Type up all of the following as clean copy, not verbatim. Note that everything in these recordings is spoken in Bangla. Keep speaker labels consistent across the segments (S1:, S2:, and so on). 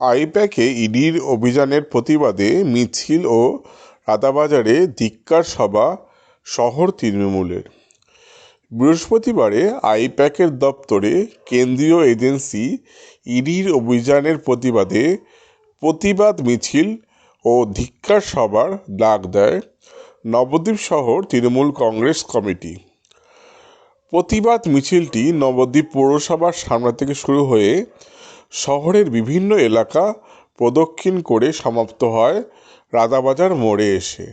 S1: আইপ্যাকে ইডির অভিযানের প্রতিবাদে মিছিল ও রাতাবাজারে ধিক্কার সভা শহর তৃণমূলের। বৃহস্পতিবারে আইপ্যাকের দপ্তরে কেন্দ্রীয় এজেন্সি ইডির অভিযানের প্রতিবাদে প্রতিবাদ মিছিল ও ধিক্কার সভার ডাক দেয় নবদ্বীপ শহর তৃণমূল কংগ্রেস কমিটি। প্রতিবাদ মিছিলটি নবদ্বীপ পৌরসভার সামনে থেকে শুরু হয়ে শহরের বিভিন্ন এলাকা প্রদক্ষিণ করে সমাপ্ত হয় রাজাবাজার মোড়ে এসে।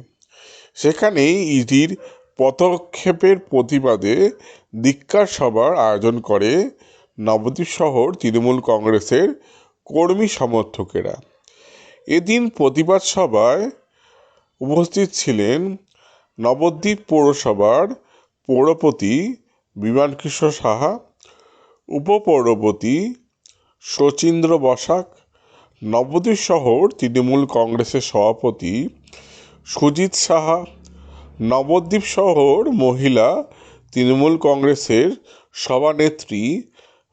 S1: সেখানেই ইডির পদক্ষেপের প্রতিবাদে ধিক্কার সভার আয়োজন করে নবদ্বীপ শহর তৃণমূল কংগ্রেসের কর্মী সমর্থকেরা। এদিন প্রতিবাদ সভায় উপস্থিত ছিলেন নবদ্বীপ পৌরসভার পৌরপতি বিমানকৃষ্ণ সাহা, উপপৌরপতি শচীন্দ্র বসাক, নবদ্বীপ শহর তৃণমূল কংগ্রেসের সভাপতি সুজিত সাহা, নবদ্বীপ শহর মহিলা তৃণমূল কংগ্রেসের সভানেত্রী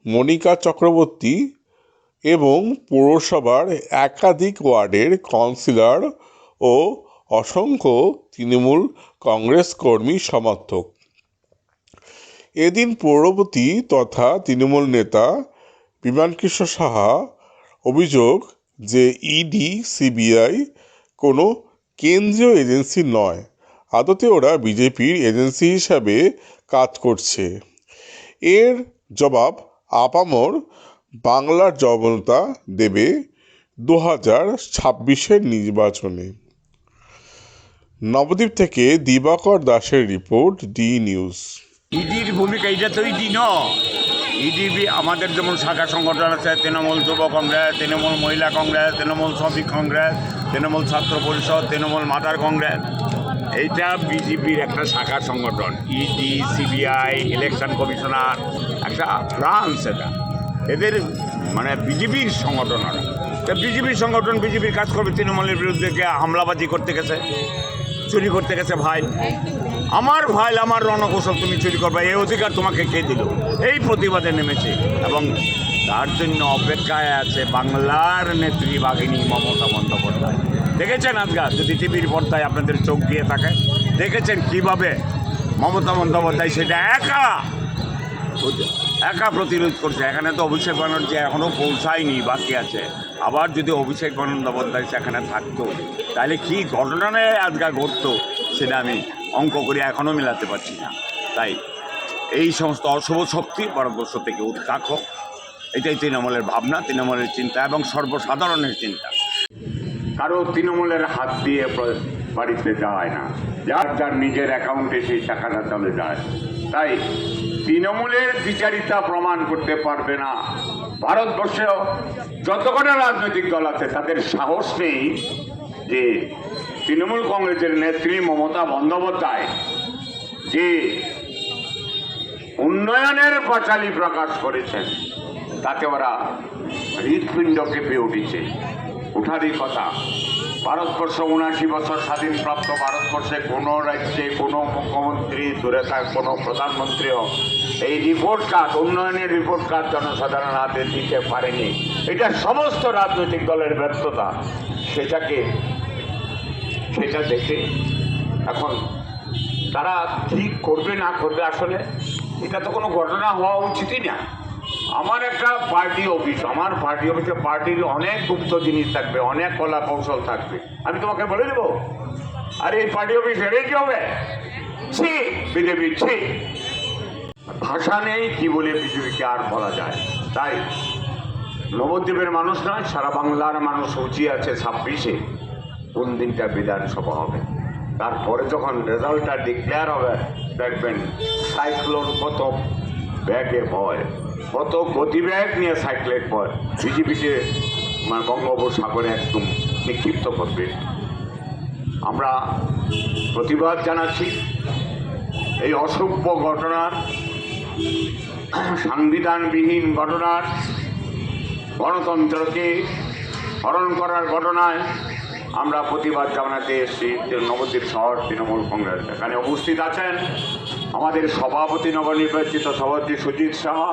S1: মনিকা চক্রবর্তী এবং পৌরসভার একাধিক ওয়ার্ডের কাউন্সিলর ও অসংখ্য তৃণমূল কংগ্রেস কর্মী সমর্থক। এদিন পৌরপতি তথা তৃণমূল নেতা বিমানকৃষ্ণ সাহা অভিযোগ যে ইডি সিবিআই কোনো কেন্দ্রীয় এজেন্সি নয়, আদতে ওরা বিজেপির এজেন্সি হিসাবে কাজ করছে। এর জবাব আপামর বাংলার জনতা দেবে 2026 নির্বাচনে। নবদ্বীপ থেকে দিবাকর দাসের রিপোর্ট, ডি নিউজ।
S2: ইডির ভূমিকা, এটা তো ইডি নয়। ইডি আমাদের যেমন শাখা সংগঠন আছে, তৃণমূল যুব কংগ্রেস, তৃণমূল মহিলা কংগ্রেস, তৃণমূল শ্রমিক কংগ্রেস, তৃণমূল ছাত্র পরিষদ, তৃণমূল মাদার কংগ্রেস, এইটা বিজেপির একটা শাখা সংগঠন। ইডি, সিবিআই, ইলেকশন কমিশনার একটা ব্রাঞ্চ, এটা এদের মানে বিজেপির সংগঠন। তা বিজেপির সংগঠন বিজেপির কাজ করবে। তৃণমূলের বিরুদ্ধে হামলাবাজি করতে গেছে, চুরি করতে গেছে। ভাই আমার ভাই, আমার রণকৌশল তুমি চুরি করবে, এই অধিকার তোমাকে কে দিল? এই প্রতিবাদে নেমেছে এবং তার জন্য অপেক্ষায় আছে বাংলার নেত্রী বাহিনী মমতা বন্দ্যোপাধ্যায়। দেখেছেন আজকাল যদি টিভির পর্দায় আপনাদের চোখ দিয়ে থাকে, দেখেছেন কিভাবে মমতা বন্দ্যোপাধ্যায় সেটা একা প্রতিরোধ করছে। এখানে তো অভিষেক ব্যানার্জি এখনও পৌঁছায়নি, বাকি আছে। আবার যদি অভিষেক বন্দ্যোপাধ্যায় সেখানে থাকতো তাহলে কি ঘটনা আজকাল ঘটতো সেটা আমি অঙ্ক করে এখনও মেলাতে পারছি না। তাই এই সমস্ত অশুভ শক্তি ভারতবর্ষ থেকে উৎখাত হোক, এটাই তৃণমূলের ভাবনা, তৃণমূলের চিন্তা এবং সর্বসাধারণের চিন্তা। কারো তৃণমূলের হাত দিয়ে বাড়িতে যায় না, যার যার নিজের অ্যাকাউন্টে সেই টাকাটা চলে যায়। তাই তৃণমূলের বিচারিতা প্রমাণ করতে পারবে না ভারতবর্ষেও যত কটা রাজনৈতিক দল আছে, তাদের সাহস নেই যে তৃণমূল কংগ্রেসের নেত্রী মমতা বন্দ্যোপাধ্যায় যে উন্নয়নের পাঁচালী প্রকাশ করেছেন তাতে ওরা হৃৎপিণ্ড কেঁপে উঠেছে। উঠারই কথা। ভারতবর্ষ 79 বছর স্বাধীনপ্রাপ্ত ভারতবর্ষে কোনো রাজ্যে কোনো মুখ্যমন্ত্রী, দূরে থাক কোনো প্রধানমন্ত্রীও এই রিপোর্ট কার্ড, উন্নয়নের রিপোর্ট কার্ড জনসাধারণ হাতে দিতে পারেনি। এটা সমস্ত রাজনৈতিক দলের ব্যর্থতা। সেটা দেখে এখন তারা ঠিক করবে না করবে, আসলে এটা তো কোনো ঘটনা হওয়া উচিতই না। আমার একটা পার্টি অফিস, আমার পার্টি অফিসে পার্টির অনেক গুপ্ত জিনিস থাকবে, অনেক কলা কৌশল থাকবে, আমি তোমাকে বলে দেবো। আর এই পার্টি অফিস এড়ে কি হবে? ছি বিজেপি, ছি। ভাষা নেই কি বলে বিজেপিকে আর বলা যায়। তাই নবদ্বীপের মানুষ নয়, সারা বাংলার মানুষ উঁচিয়ে আছে 26-এ কোন দিনটা বিধানসভা হবে। তারপরে যখন রেজাল্টটা ডিক্লেয়ার হবে দেখবেন সাইক্লোন কত ব্যাগে ভয়, কত গতিবেগ নিয়ে সাইক্লেট পয় বিজেপিকে বঙ্গোপসাগরে একদম নিক্ষিপ্ত করবে। আমরা প্রতিবাদ জানাচ্ছি এই অসভ্য ঘটনার, সংবিধানবিহীন ঘটনার, গণতন্ত্রকে হরণ করার ঘটনায় আমরা প্রতিবাদ জানাতে এসেছি। নবদ্বীপ শহর তৃণমূল কংগ্রেস এখানে উপস্থিত আছেন আমাদের সভাপতি, নবনির্বাচিত সভাপতি সুজিত সাহা,